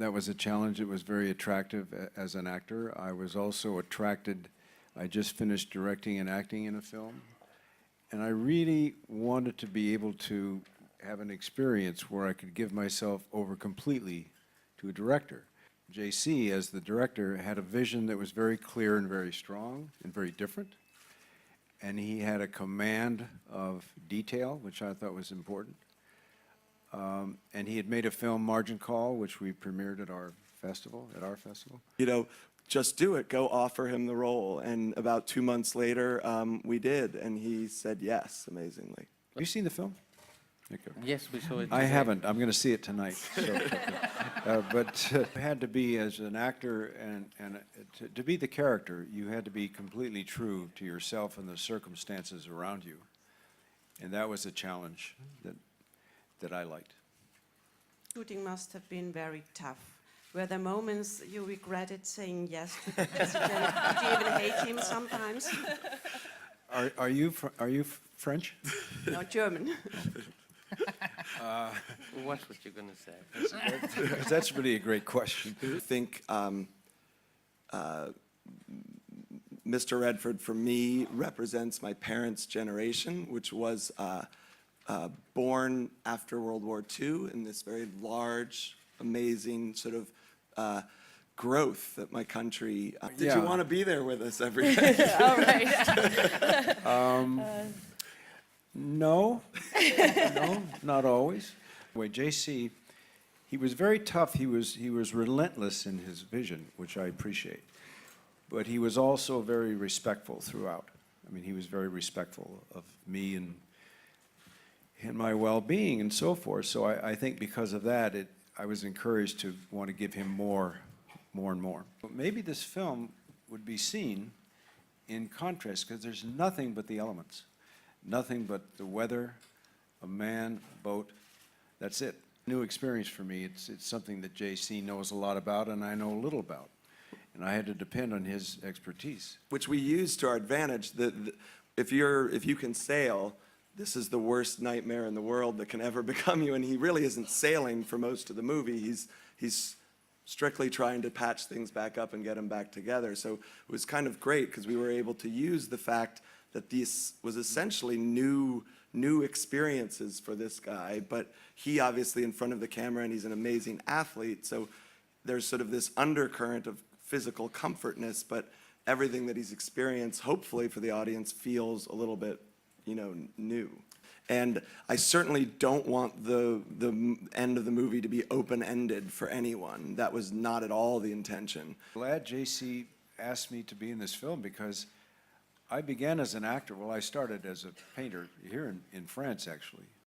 That was a challenge. It was very attractive as an actor. I was also attracted, I just finished directing and acting in a film, and I really wanted to be able to have an experience where I could give myself over completely to a director. JC, as the director, had a vision that was very clear and very strong and very different. And he had a command of detail, which I thought was important. And he had made a film, Margin Call, which we premiered at our festival. You know, just do it, go offer him the role. And about 2 months later, we did, and he said yes, amazingly. Have you seen the film? Okay. Yes, we saw it I today. haven't. I'm going to see it tonight. But it had to be, as an actor, and to be the character, you had to be completely true to yourself and the circumstances around you. And that was a challenge that I liked. Shooting must have been very tough. Were there moments you regretted saying yes to the president? Did you even hate him sometimes? Are you French? No, German. Watch what you're going to say. Because that's really a great question. I think Mr. Redford, for me, represents my parents' generation, which was born after World War II in this very large, amazing sort of growth that my country. Did you want to be there with us every day? All right. No, no, not always. Anyway, JC, he was very tough. He was relentless in his vision, which I appreciate. But he was also very respectful throughout. I mean, he was very respectful of me and my well-being and so forth. So I think because of that, I was encouraged to want to give him more and more. But maybe this film would be seen in contrast, because there's nothing but the elements. Nothing but the weather, a man, a boat, that's it. New experience for me. It's something that JC knows a lot about and I know a little about. And I had to depend on his expertise. Which we use to our advantage. If you can sail, this is the worst nightmare in the world that can ever become you. And he really isn't sailing for most of the movie. He's strictly trying to patch things back up and get them back together. So it was kind of great because we were able to use the fact that this was essentially new experiences for this guy, but he obviously in front of the camera, and he's an amazing athlete, so there's sort of this undercurrent of physical comfortness, but everything that he's experienced, hopefully for the audience, feels a little bit, new. And I certainly don't want the end of the movie to be open-ended for anyone. That was not at all the intention. Glad JC asked me to be in this film because I began as an actor. Well, I started as a painter here in France, actually.